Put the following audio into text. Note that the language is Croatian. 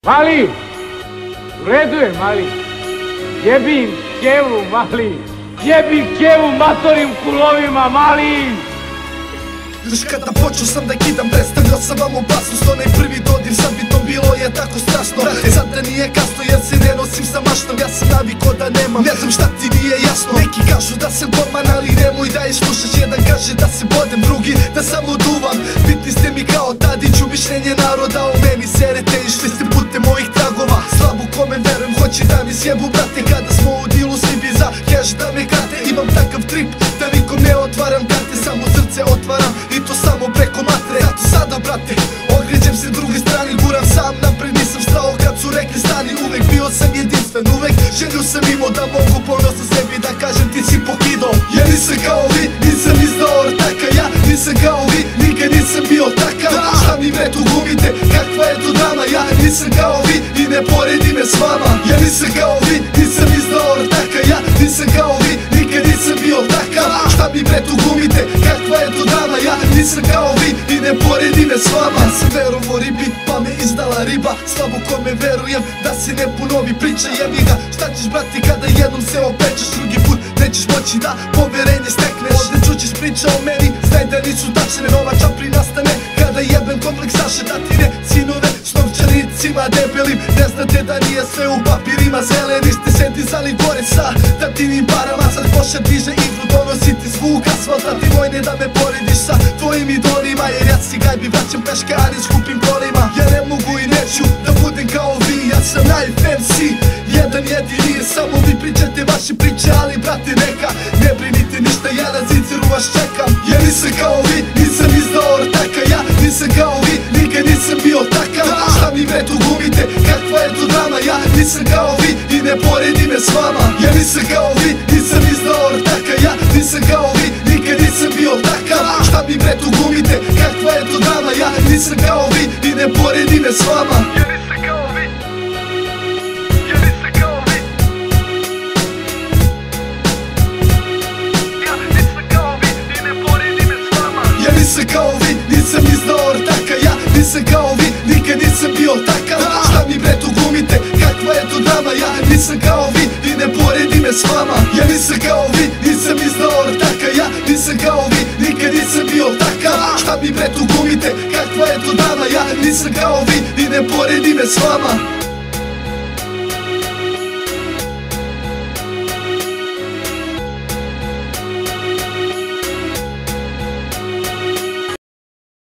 Mali! U redu je, mali. Jebim kevu, mali. Jebim kevu matorim kulovima, mali! Još kada počeo sam da kidam, predstavljao sam vam opasnost. Onaj prvi dodir sa bitom bilo je tako strašno. Sada nije kasno jer se ne nosim sa maštom. Ja sam naviko da nemam, ne znam šta ti nije jasno. Neki kažu da sam golman, ali nemoj da je slušaš. Jedan kaže da se bodem, drugi da samo duvam. Bitni ste mi kao Tadiću, mišljenje naroda o meni serete. Išli ste putem mojih tragova, slabu kome verujem, hoće da mi sjebu, brate. Kada smo u dilu svi bi za cash da me krate. Imam takav trip da nikom ne otvaram karte, samo srce otvaram i to samo preko matre. Zato sada, brate, ogređem se druge strani, guram sam napred, nisam strao kad su rekli stani. Uvek bio sam jedinstven, uvek želju sam imao da mogu ponosno sebi da kažem ti si pokido. Ja nisam kao vi, nisam izdao ortaka, ja nisam kao vi, nikad nisam bio takav. Šta mi bre tu glumite, kakva je tu drama, ja nisam kao vi i ne poredi me s vama. Ja nisam kao vi, nisam izdao ortaka, ja nisam kao vi, nikad nisam bio takav. Šta mi bre tu glumite, kakva je tu drama, ja nisam kao vi i ne poredi me s vama. Ja sam verovo ribi, pa me izdala riba, slabo kome verujem da se ne ponovi priča. Jebi ga, šta ćeš brati kada jednom se opečeš, drugi put nećeš moći da poverenje stekneš. Ovdje čućeš priča o meni, znaj da nisu tačne, nova čapri nastane kada jebem kompleksaše. Da ti ne sinove s novčanicima debelim, ne znate da nije sve u papirima zeleni. Ste se dizali gore sa tatinim parama, sad pošer diže igru, donosi ti zvuk asfalta. Ti vojne da me porediš sa tvojim idolima, jer ja si gajbi vraćam peškari skupim kolima. Ja ne mogu i neću da budem kao vi, ja sam najfancy, jedan jedini. Samo vi pričate vaše priče, ali brate neka, ne brinite ništa, ja na ziceru vas čekam. Ja nisam kao vi, nisam izdao ortaka, ja nisam kao vi, nikad nisam bio takav. Šta mi bre tu glumite, kakva je tu drama, ja nisam kao vi i ne poredi me s vama. Ja nisam kao vi, nisam izdao ortaka, ja nisam kao vi, nikad nisam bio takav. Šta mi bre tu glumite, kakva je tu drama, ja nisam kao vi i ne poredi me s vama. Ja nisam kao vi, ja nisam kao vi, ja nisam kao vi i ne poredi me s vama. Ja nisam kao vi, nisam izdao ortaka, ja nisam kao vi, nikad nisam bio takav. Šta mi bre tu glumite, kakva je tu drama, ja nisam kao vi i ne poredi me s vama. Ja nisam kao vi, nisam izdao ortaka, ja nisam kao vi, nikad nisam bio takav. Šta mi bre tu glumite, kakva je tu drama, ja nisam kao vi i ne poredi me s vama.